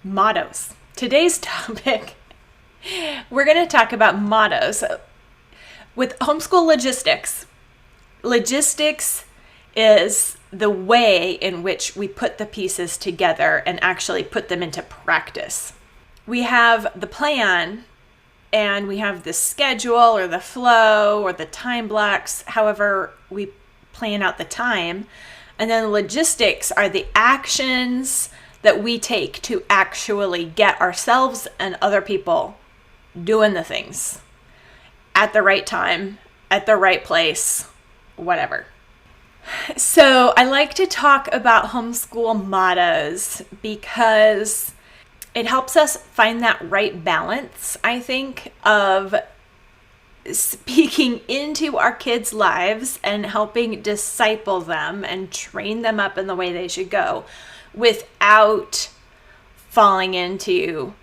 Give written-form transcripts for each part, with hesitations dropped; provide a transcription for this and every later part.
Mottos. Today's topic, we're going to talk about mottos. With homeschool logistics, logistics is the way in which we put the pieces together and actually put them into practice. We have the plan and we have the schedule or the flow or the time blocks, however we plan out the time. And then logistics are the actions that we take to actually get ourselves and other people doing the things at the right time, at the right place, whatever. So I like to talk about homeschool mottos because it helps us find that right balance, I think, of speaking into our kids' lives and helping disciple them and train them up in the way they should go without falling into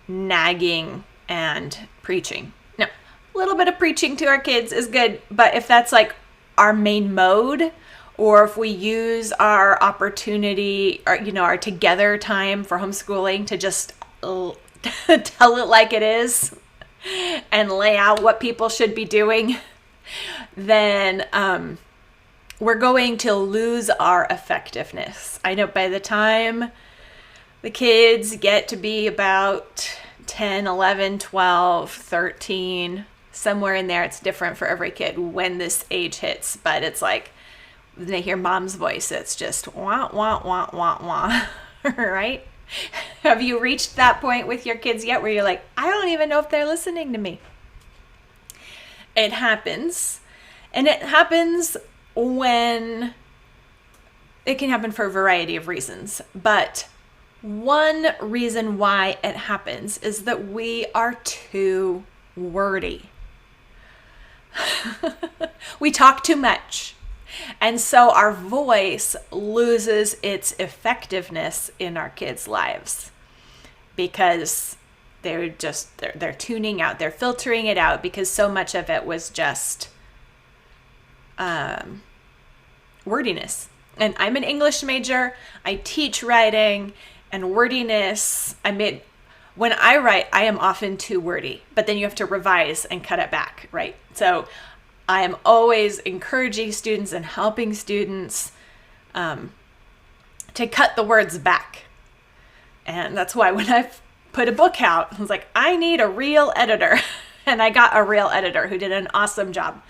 nagging and preaching. Now, a little bit of preaching to our kids is good, but if that's like our main mode, or if we use our opportunity or, our together time for homeschooling to just tell it like it is and lay out what people should be doing, then we're going to lose our effectiveness. I know by the time the kids get to be about 10, 11, 12, 13, somewhere in there, it's different for every kid when this age hits, but it's like when they hear mom's voice, it's just wah, wah, wah, wah, wah, right? Have you reached that point with your kids yet where you're like, I don't even know if they're listening to me? It happens. And it happens when it can happen for a variety of reasons. But one reason why it happens is that we are too wordy. We talk too much. And so our voice loses its effectiveness in our kids' lives because they're tuning out, they're filtering it out because so much of it was just wordiness. And I'm an English major, I teach writing, and wordiness, when I write, I am often too wordy, but then you have to revise and cut it back, right? So I am always encouraging students and helping students to cut the words back. And that's why when I put a book out, I was like, I need a real editor. And I got a real editor who did an awesome job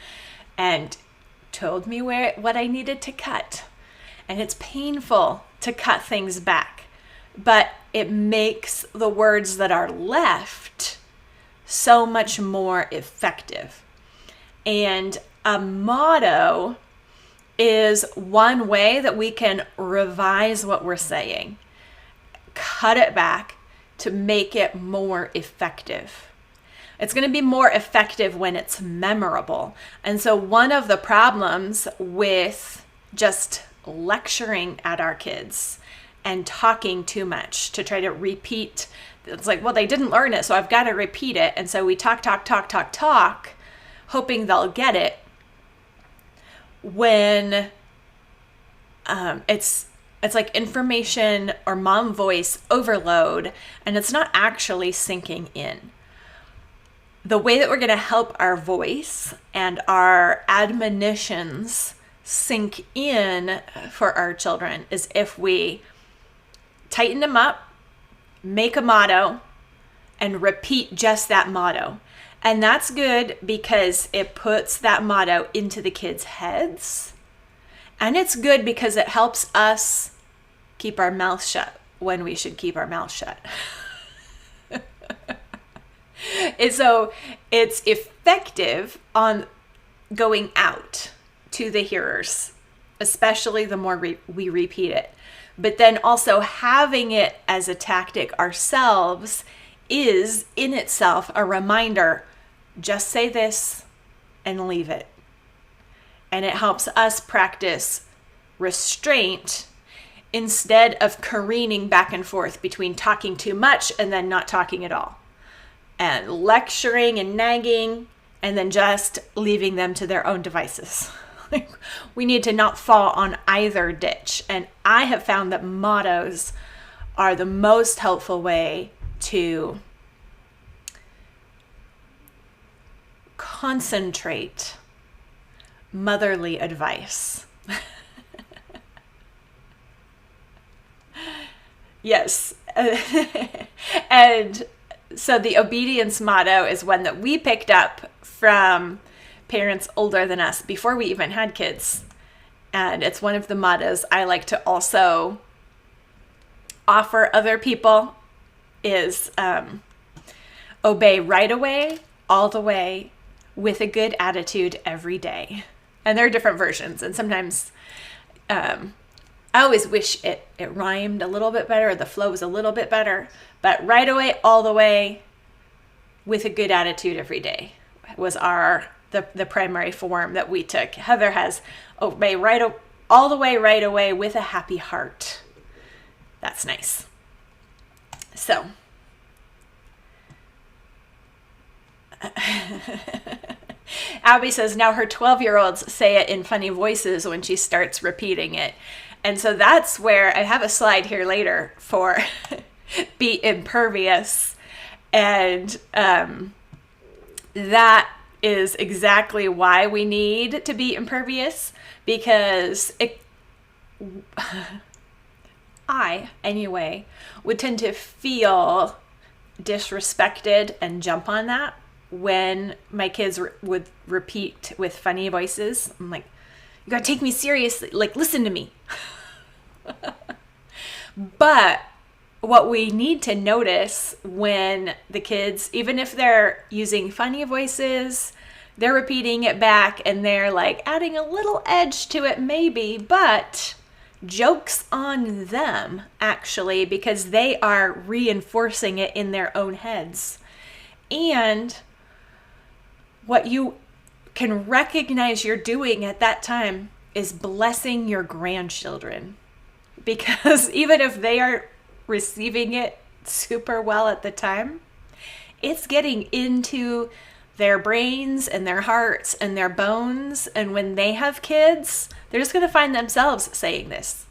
and told me what I needed to cut. And it's painful to cut things back, but it makes the words that are left so much more effective. And a motto is one way that we can revise what we're saying, cut it back to make it more effective. It's going to be more effective when it's memorable. And so one of the problems with just lecturing at our kids and talking too much to try to repeat, it's like, well, they didn't learn it, so I've got to repeat it. And so we talk, hoping they'll get it, when it's like information or mom voice overload, and it's not actually sinking in. The way that we're going to help our voice and our admonitions sink in for our children is if we tighten them up, make a motto, and repeat just that motto. And that's good because it puts that motto into the kids' heads. And it's good because it helps us keep our mouth shut when we should keep our mouth shut. And so it's effective on going out to the hearers, especially the more we repeat it. But then also having it as a tactic ourselves is in itself a reminder. Just say this and leave it. And it helps us practice restraint instead of careening back and forth between talking too much and then not talking at all. And lecturing and nagging and then just leaving them to their own devices. We need to not fall on either ditch. And I have found that mottos are the most helpful way to concentrate motherly advice. Yes. And so the obedience motto is one that we picked up from parents older than us before we even had kids. And it's one of the mottos I like to also offer other people is obey right away, all the way, with a good attitude every day. And there are different versions. And sometimes I always wish it rhymed a little bit better, or the flow was a little bit better. But right away, all the way, with a good attitude every day was the primary form that we took. Heather has obey all the way, right away, with a happy heart. That's nice. So, Abby says now her 12-year-olds say it in funny voices when she starts repeating it. And so that's where I have a slide here later for be impervious. And that is exactly why we need to be impervious, because I, anyway, would tend to feel disrespected and jump on that when my kids would repeat with funny voices. I'm like, you gotta take me seriously, like, listen to me. But what we need to notice when the kids, even if they're using funny voices, they're repeating it back and they're like adding a little edge to it maybe, but joke's on them actually, because they are reinforcing it in their own heads. And what you can recognize you're doing at that time is blessing your grandchildren, because even if they are receiving it super well at the time, it's getting into their brains and their hearts and their bones. And when they have kids, they're just going to find themselves saying this.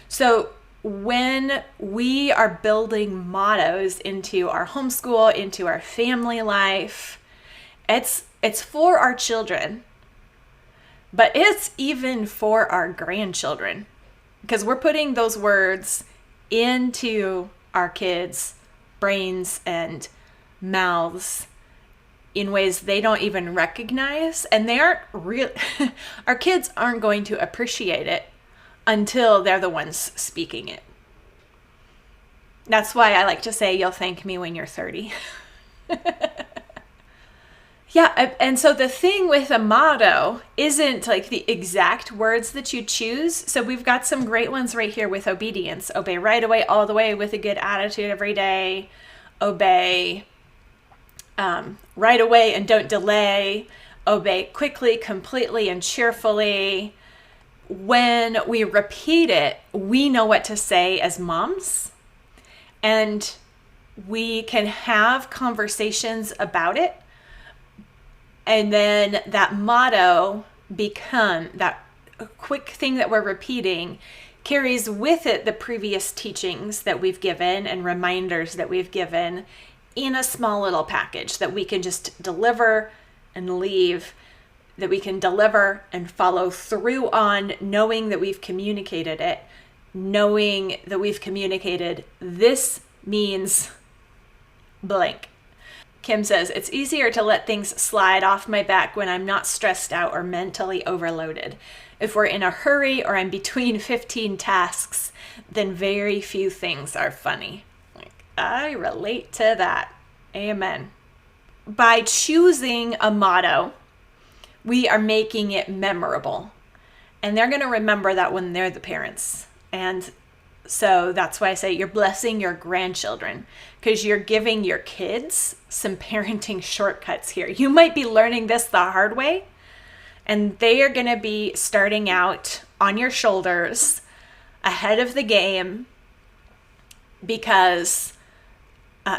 So when we are building mottos into our homeschool, into our family life, it's for our children, but it's even for our grandchildren, because we're putting those words into our kids' brains and mouths in ways they don't even recognize, and they aren't real. Our kids aren't going to appreciate it until they're the ones speaking it. That's why I like to say, you'll thank me when you're 30. Yeah, and so the thing with a motto isn't like the exact words that you choose. So we've got some great ones right here with obedience. Obey right away, all the way, with a good attitude every day. Obey right away and don't delay. Obey quickly, completely, and cheerfully. When we repeat it, we know what to say as moms, and we can have conversations about it. And then that motto that quick thing that we're repeating carries with it the previous teachings that we've given and reminders that we've given in a small little package that we can just deliver and leave, that we can deliver and follow through on, knowing that we've communicated it, knowing that we've communicated this means blank. Kim says, it's easier to let things slide off my back when I'm not stressed out or mentally overloaded. If we're in a hurry or I'm between 15 tasks, then very few things are funny. Like, I relate to that. Amen. By choosing a motto, we are making it memorable. And they're going to remember that when they're the parents. And so that's why I say you're blessing your grandchildren, because you're giving your kids some parenting shortcuts here. You might be learning this the hard way, and they are going to be starting out on your shoulders ahead of the game, because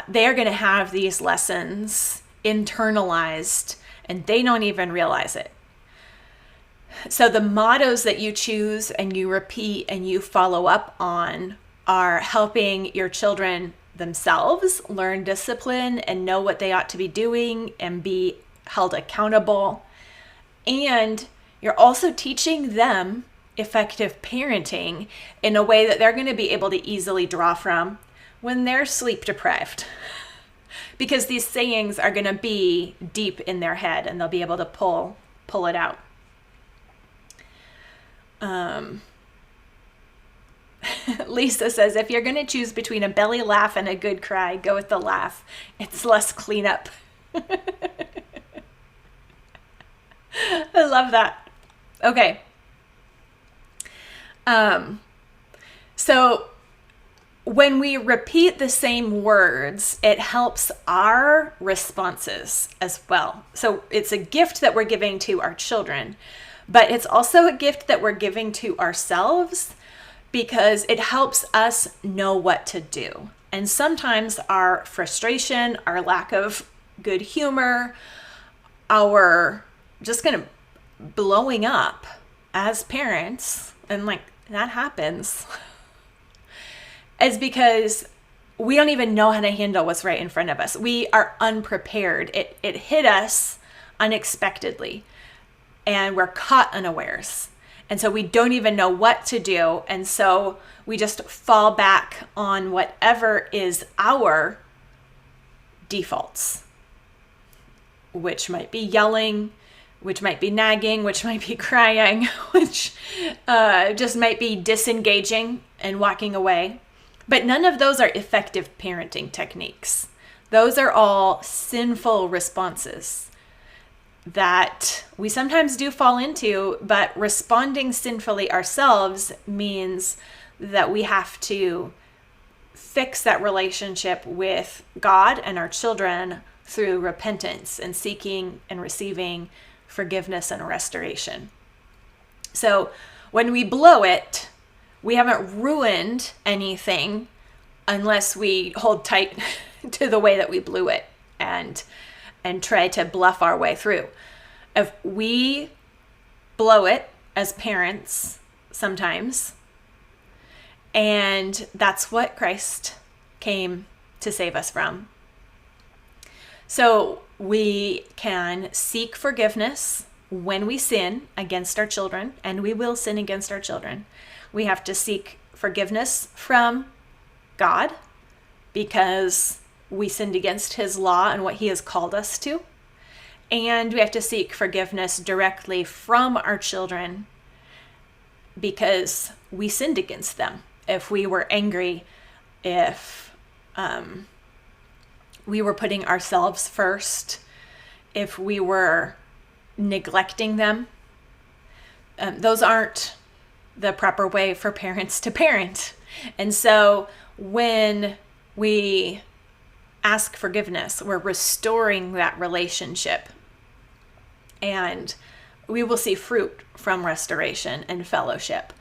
they are going to have these lessons internalized and they don't even realize it. So the mottos that you choose and you repeat and you follow up on are helping your children themselves learn discipline and know what they ought to be doing and be held accountable. And you're also teaching them effective parenting in a way that they're going to be able to easily draw from when they're sleep deprived. Because these sayings are going to be deep in their head and they'll be able to pull it out. Lisa says, if you're going to choose between a belly laugh and a good cry, go with the laugh. It's less cleanup. I love that. Okay. So when we repeat the same words, it helps our responses as well. So it's a gift that we're giving to our children, but it's also a gift that we're giving to ourselves because it helps us know what to do. And sometimes our frustration, our lack of good humor, our just kind of blowing up as parents, and like that happens, is because we don't even know how to handle what's right in front of us. We are unprepared. It hit us unexpectedly and we're caught unawares. And so we don't even know what to do. And so we just fall back on whatever is our defaults, which might be yelling, which might be nagging, which might be crying, which just might be disengaging and walking away. But none of those are effective parenting techniques. Those are all sinful responses that we sometimes do fall into, but responding sinfully ourselves means that we have to fix that relationship with God and our children through repentance and seeking and receiving forgiveness and restoration. So when we blow it, we haven't ruined anything unless we hold tight to the way that we blew it and try to bluff our way through. If we blow it as parents sometimes, and that's what Christ came to save us from. So we can seek forgiveness when we sin against our children, and we will sin against our children. We have to seek forgiveness from God because we sinned against his law and what he has called us to. And we have to seek forgiveness directly from our children because we sinned against them. If we were angry, if we were putting ourselves first, if we were neglecting them, those aren't the proper way for parents to parent. And so when we ask forgiveness, we're restoring that relationship. And we will see fruit from restoration and fellowship.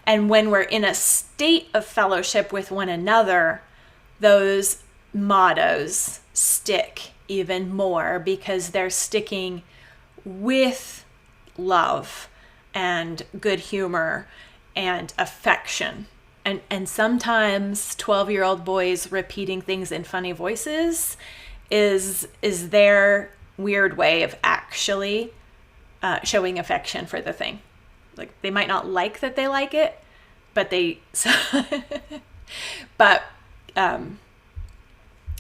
And when we're in a state of fellowship with one another, those mottos stick even more because they're sticking with love and good humor and affection. And sometimes 12-year-old boys repeating things in funny voices is their weird way of actually showing affection for the thing. Like they might not like that they like it, but but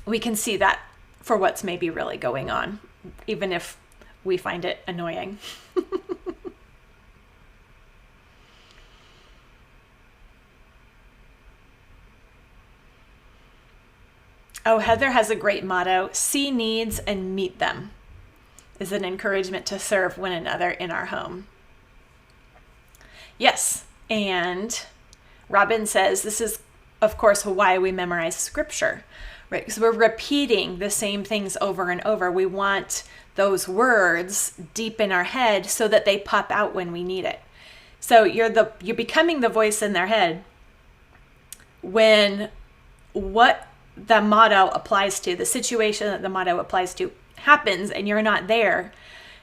we can see that for what's maybe really going on, even if we find it annoying. Oh, Heather has a great motto: see needs and meet them is an encouragement to serve one another in our home. Yes, and Robin says this is, of course, why we memorize scripture, right? Because we're repeating the same things over and over. We want those words deep in our head so that they pop out when we need it. So you're becoming the voice in their head when what the motto applies to, the situation that the motto applies to, happens and you're not there.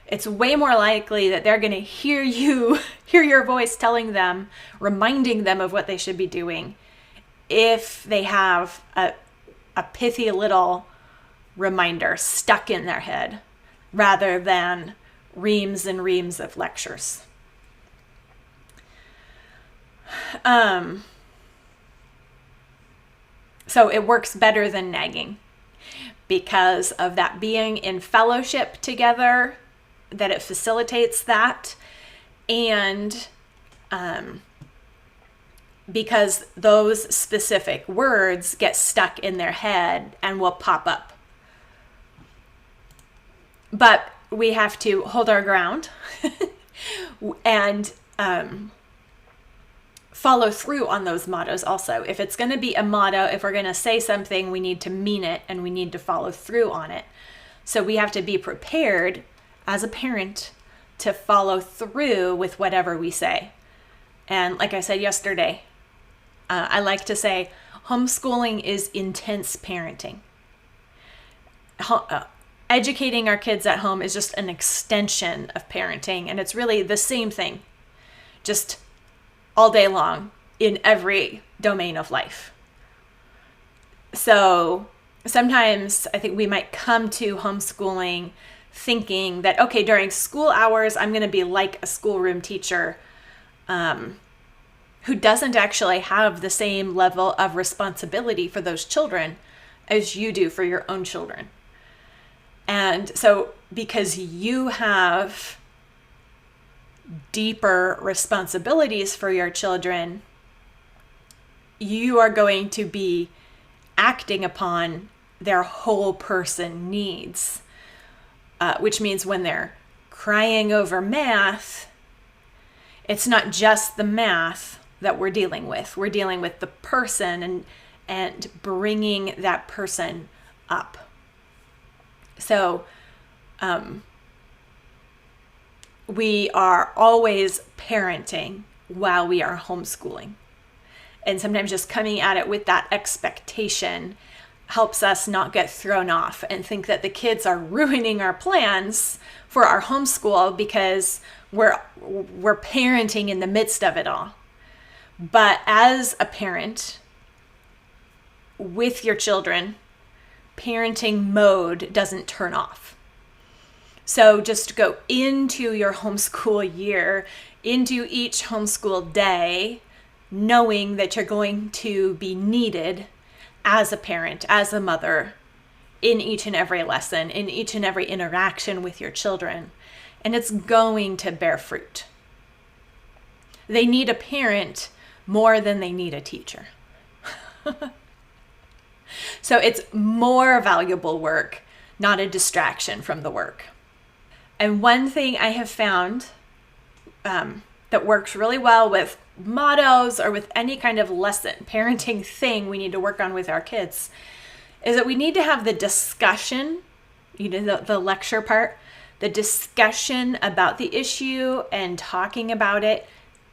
It's way more likely that they're going to hear your voice telling them, reminding them of what they should be doing, if they have a pithy little reminder stuck in their head rather than reams and reams of lectures. So it works better than nagging because of that being in fellowship together, that it facilitates that. And because those specific words get stuck in their head and will pop up. But we have to hold our ground and follow through on those mottos also. If it's going to be a motto, if we're going to say something, we need to mean it and we need to follow through on it. So we have to be prepared as a parent to follow through with whatever we say. And like I said yesterday, I like to say homeschooling is intense parenting. Educating our kids at home is just an extension of parenting, and it's really the same thing, just all day long in every domain of life. So sometimes I think we might come to homeschooling thinking that, okay, during school hours, I'm going to be like a schoolroom teacher who doesn't actually have the same level of responsibility for those children as you do for your own children. And so because you have deeper responsibilities for your children, you are going to be acting upon their whole person needs, which means when they're crying over math, it's not just the math that we're dealing with. We're dealing with the person and bringing that person up. So we are always parenting while we are homeschooling. And sometimes just coming at it with that expectation helps us not get thrown off and think that the kids are ruining our plans for our homeschool because we're parenting in the midst of it all. But as a parent with your children, parenting mode doesn't turn off. So just go into your homeschool year, into each homeschool day, knowing that you're going to be needed as a parent, as a mother, in each and every lesson, in each and every interaction with your children. And it's going to bear fruit. They need a parent more than they need a teacher. So it's more valuable work, not a distraction from the work. And one thing I have found that works really well with mottos or with any kind of lesson, parenting thing we need to work on with our kids, is that we need to have the discussion, the lecture part, the discussion about the issue and talking about it,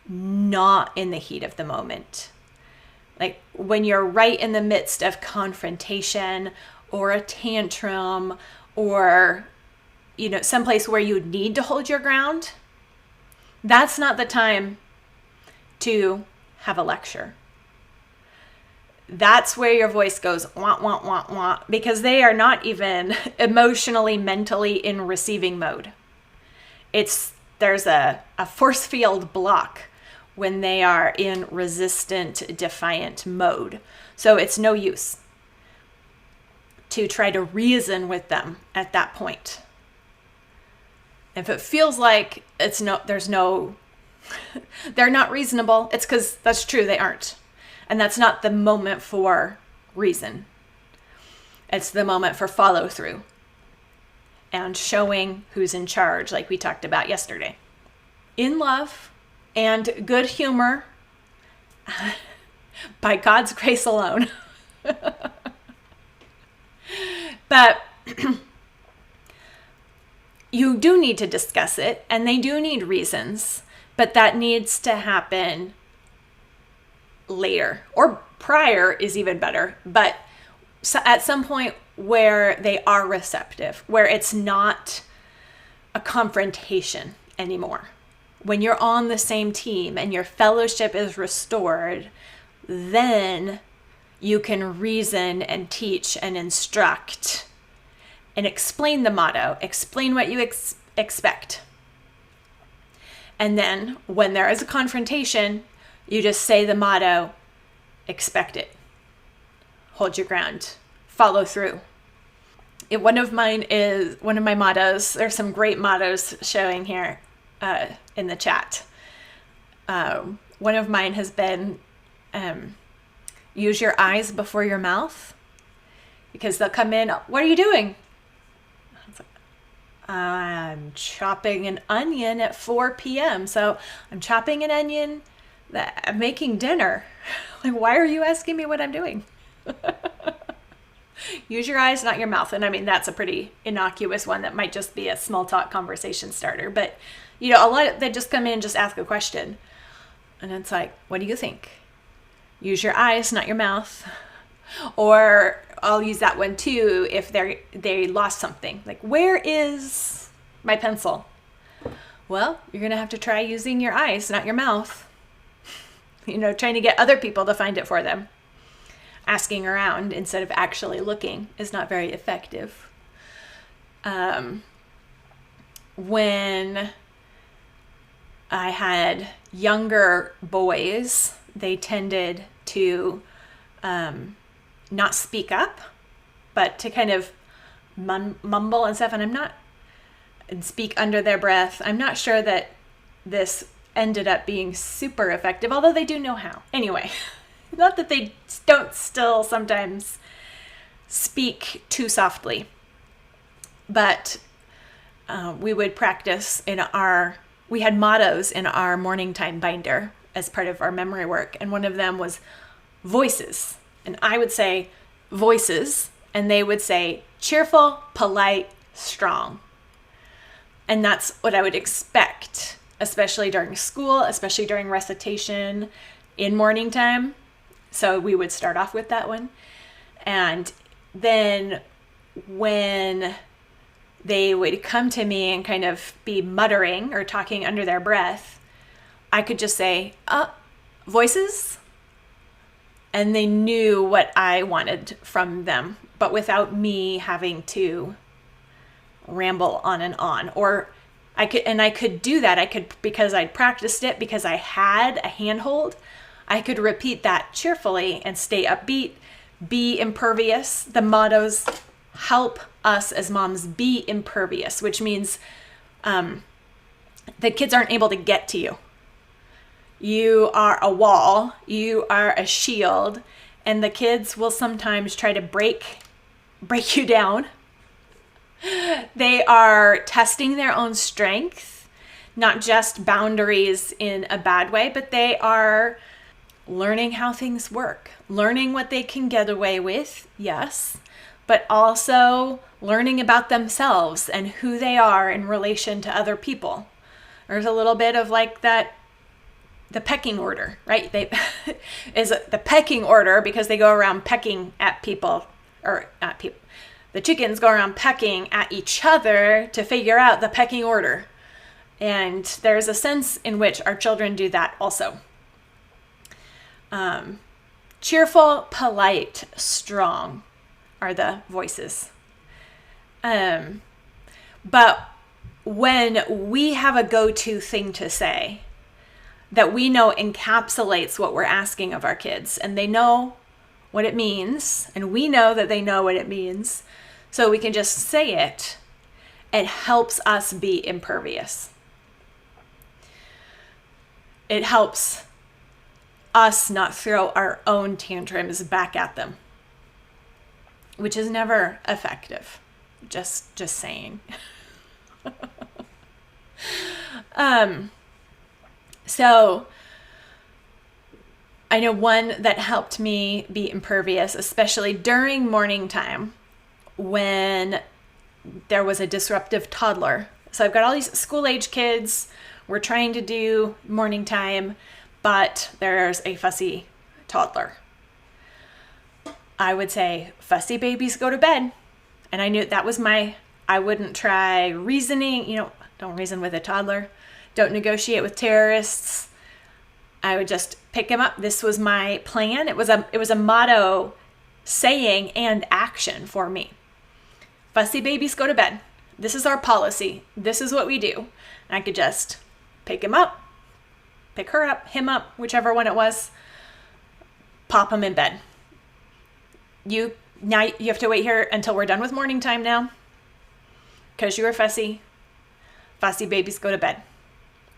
not in the heat of the moment. Like when you're right in the midst of confrontation or a tantrum or, someplace where you need to hold your ground, that's not the time to have a lecture. That's where your voice goes, wah, wah, wah, wah, because they are not even emotionally, mentally in receiving mode. There's a force field block when they are in resistant, defiant mode. So it's no use to try to reason with them at that point. If it feels like they're not reasonable, it's because that's true, they aren't. And that's not the moment for reason. It's the moment for follow through and showing who's in charge, like we talked about yesterday. In love and good humor, by God's grace alone. But you do need to discuss it, and they do need reasons, but that needs to happen later, or prior is even better, but at some point where they are receptive, where it's not a confrontation anymore. When you're on the same team and your fellowship is restored, then you can reason and teach and instruct and explain the motto, explain what you expect. And then when there is a confrontation, you just say the motto, expect it, hold your ground, follow through. One of my mottos, there's some great mottos showing here in the chat. One of mine has been, use your eyes before your mouth, because they'll come in, what are you doing? I'm chopping an onion at 4 p.m. So I'm chopping an onion, I'm making dinner. Like, why are you asking me what I'm doing? Use your eyes, not your mouth. And I mean, that's a pretty innocuous one that might just be a small talk conversation starter. But, a lot they just come in and just ask a question. And it's like, what do you think? Use your eyes, not your mouth. Or I'll use that one too if they lost something. Like, where is my pencil? Well, you're going to have to try using your eyes, not your mouth. Trying to get other people to find it for them. Asking around instead of actually looking is not very effective. When I had younger boys, they tended to not speak up, but to kind of mumble and stuff, and speak under their breath. I'm not sure that this ended up being super effective, although they do know how. Anyway, not that they don't still sometimes speak too softly, but we would practice we had mottos in our morning time binder as part of our memory work, and one of them was voices. And I would say voices, and they would say cheerful, polite, strong. And that's what I would expect, especially during school, especially during recitation in morning time. So we would start off with that one. And then when they would come to me and kind of be muttering or talking under their breath, I could just say, voices. And they knew what I wanted from them, but without me having to ramble on and on. Or I could do that. Because I'd practiced it, because I had a handhold, I could repeat that cheerfully and stay upbeat, be impervious. The mottos help us as moms be impervious, which means the kids aren't able to get to you. You are a wall, you are a shield, and the kids will sometimes try to break you down. They are testing their own strength, not just boundaries in a bad way, but they are learning how things work, learning what they can get away with, yes, but also learning about themselves and who they are in relation to other people. There's a little bit of like that, the pecking order, right? Is the pecking order because they go around pecking at people, or not people. The chickens go around pecking at each other to figure out the pecking order. And there's a sense in which our children do that also. Cheerful, polite, strong are the voices. But when we have a go-to thing to say that we know encapsulates what we're asking of our kids, and they know what it means, and we know that they know what it means, so we can just say it, it helps us be impervious. It helps us not throw our own tantrums back at them, which is never effective. Just saying. So I know one that helped me be impervious, especially during morning time when there was a disruptive toddler. So I've got all these school-age kids. We're trying to do morning time, but there's a fussy toddler. I would say, fussy babies go to bed. And I knew that was I wouldn't try reasoning, don't reason with a toddler. Don't negotiate with terrorists. I would just pick them up. This was my plan. It was a motto, saying, and action for me. Fussy babies go to bed. This is our policy. This is what we do. And I could just pick him up, pick her up, him up, whichever one it was, pop him in bed. Now you have to wait here until we're done with morning time now, because you are fussy. Fussy babies go to bed.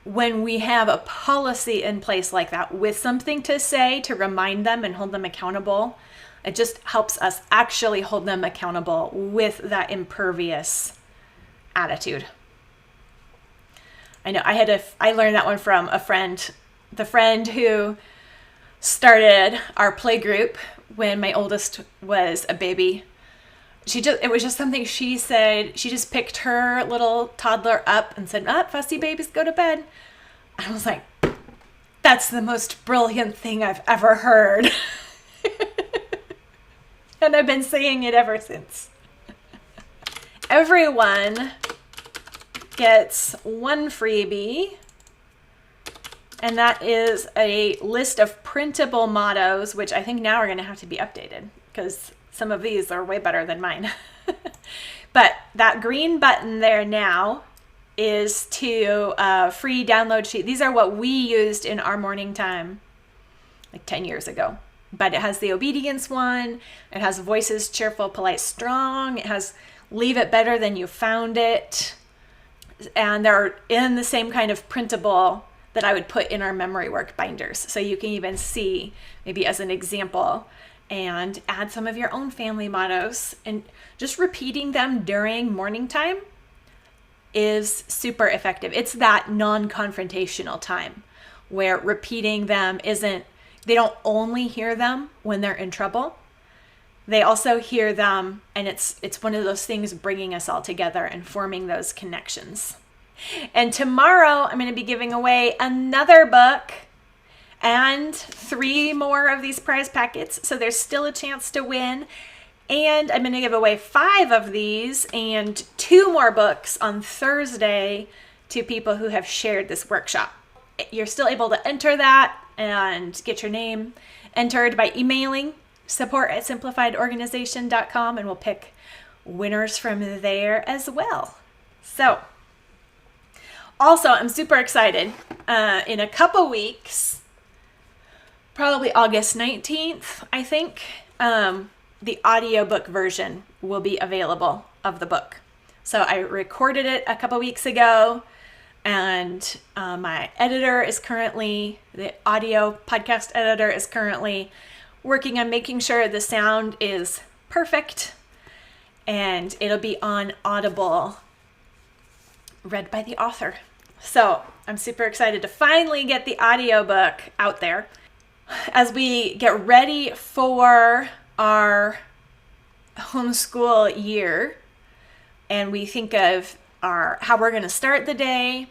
When we have a policy in place like that with something to say to remind them and hold them accountable, it just helps us actually hold them accountable with that impervious attitude. I know I learned that one from a friend, the friend who started our play group when my oldest was a baby. It was just something she said. She just picked her little toddler up and said, fussy babies go to bed. I was like, that's the most brilliant thing I've ever heard. And I've been saying it ever since. Everyone gets one freebie, and that is a list of printable mottos, which I think now are going to have to be updated because some of these are way better than mine. But that green button there now is to free download sheet. These are what we used in our morning time like 10 years ago. But it has the obedience one. It has voices, cheerful, polite, strong. It has leave it better than you found it. And they're in the same kind of printable that I would put in our memory work binders. So you can even see, maybe as an example, and add some of your own family mottos. And just repeating them during morning time is super effective. It's that non-confrontational time where repeating them they don't only hear them when they're in trouble. They also hear them, and it's one of those things bringing us all together and forming those connections. And tomorrow I'm going to be giving away another book and 3 more of these prize packets. So there's still a chance to win. And I'm going to give away 5 of these and 2 more books on Thursday to people who have shared this workshop. You're still able to enter that and get your name entered by emailing support@simplifiedorganization.com, and we'll pick winners from there as well. So, also, I'm super excited. In a couple weeks, probably August 19th, I think, the audiobook version will be available of the book. So I recorded it a couple weeks ago, and my editor is currently, the audio podcast editor is currently working on making sure the sound is perfect, and it'll be on Audible, read by the author. So I'm super excited to finally get the audiobook out there. As we get ready for our homeschool year, and we think of how we're going to start the day,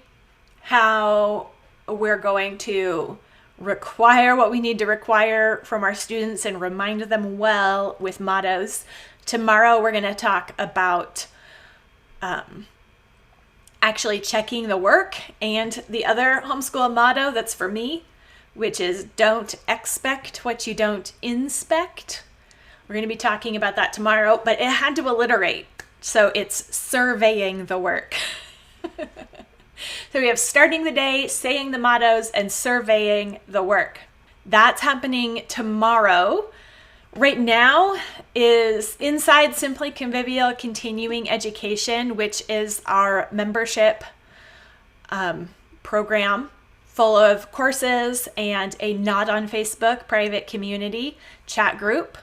how we're going to require what we need to require from our students and remind them well with mottos. Tomorrow we're going to talk about actually checking the work, and the other homeschool motto that's for me, which is don't expect what you don't inspect. We're going to be talking about that tomorrow, but it had to alliterate, so it's surveying the work. So we have starting the day, saying the mottos, and surveying the work. That's happening tomorrow. Right now is inside Simply Convivial Continuing Education, which is our membership program full of courses and a not on Facebook private community chat group.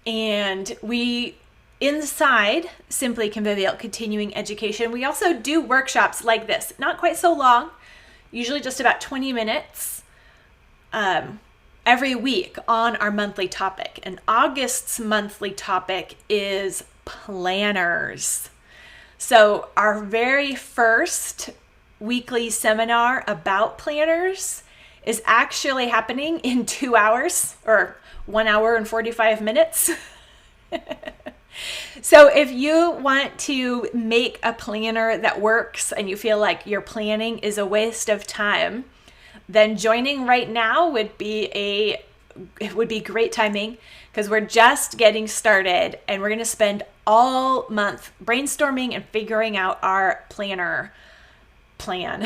And we, inside Simply Convivial Continuing Education, we also do workshops like this, not quite so long, usually just about 20 minutes every week on our monthly topic. And August's monthly topic is planners. So our very first weekly seminar about planners is actually happening in 2 hours, or 1 hour and 45 minutes. So if you want to make a planner that works and you feel like your planning is a waste of time, then joining right now would be great timing, because we're just getting started and we're going to spend all month brainstorming and figuring out our planner plan.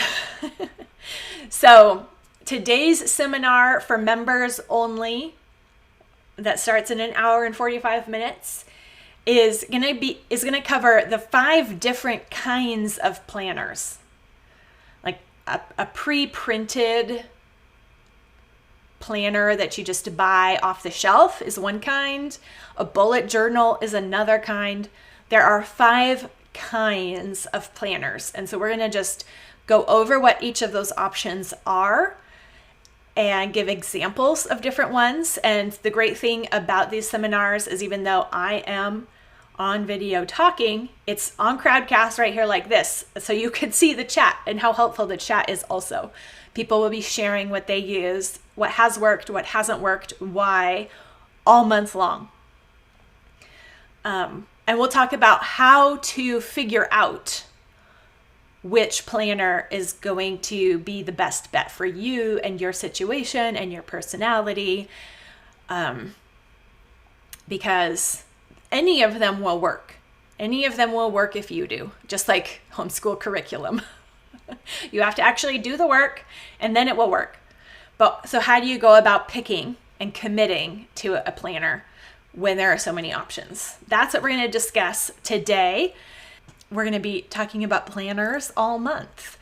So today's seminar for members only, that starts in an hour and 45 minutes, is going to cover the 5 different kinds of planners. Like a pre-printed planner that you just buy off the shelf is one kind. A bullet journal is another kind. There are 5 kinds of planners. And so we're going to just go over what each of those options are and give examples of different ones. And the great thing about these seminars is, even though I am on video talking, it's on Crowdcast right here like this. So you can see the chat and how helpful the chat is also. People will be sharing what they use, what has worked, what hasn't worked, why, all month long. And we'll talk about how to figure out which planner is going to be the best bet for you and your situation and your personality, because any of them will work. Any of them will work if you do, just like homeschool curriculum. You have to actually do the work and then it will work. But so how do you go about picking and committing to a planner when there are so many options? That's what we're going to discuss today. We're going to be talking about planners all month.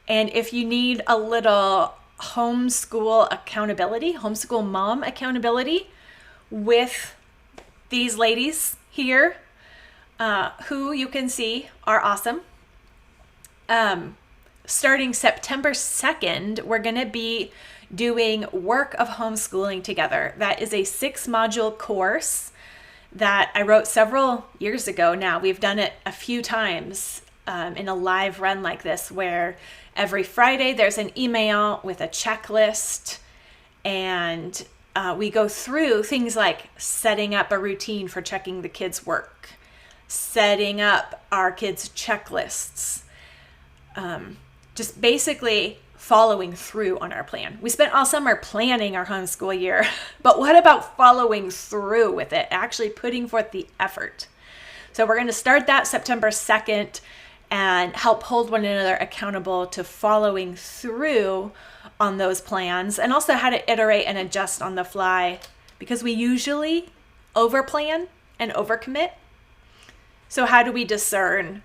And if you need a little homeschool accountability, homeschool mom accountability with these ladies here, who you can see are awesome. Starting September 2nd, we're going to be doing Work of Homeschooling together. That is a 6-module course that I wrote several years ago now. We've done it a few times in a live run like this, where every Friday there's an email with a checklist, and we go through things like setting up a routine for checking the kids' work, setting up our kids' checklists, just basically following through on our plan. We spent all summer planning our homeschool year, but what about following through with it, actually putting forth the effort? So we're going to start that September 2nd and help hold one another accountable to following through on those plans, and also how to iterate and adjust on the fly, because we usually overplan and overcommit. So how do we discern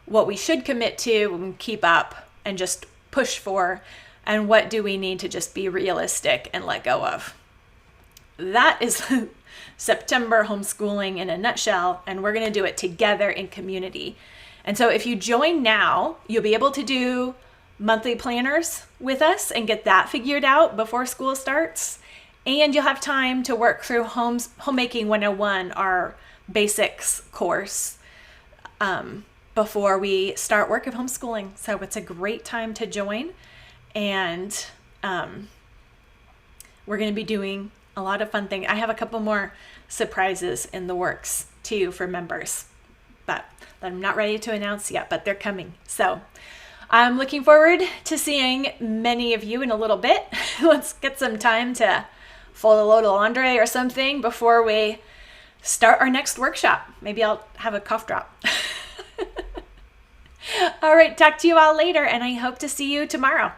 what we should commit to and keep up and just push for, and what do we need to just be realistic and let go of? That is September homeschooling in a nutshell, and we're going to do it together in community. And so if you join now, you'll be able to do monthly planners with us and get that figured out before school starts. And you'll have time to work through Homemaking 101, our basics course, before we start Work of Homeschooling. So it's a great time to join. And we're going to be doing a lot of fun things. I have a couple more surprises in the works too for members, but I'm not ready to announce yet, but they're coming. So I'm looking forward to seeing many of you in a little bit. Let's get some time to fold a load of laundry or something before we start our next workshop. Maybe I'll have a cough drop. All right, talk to you all later, and I hope to see you tomorrow.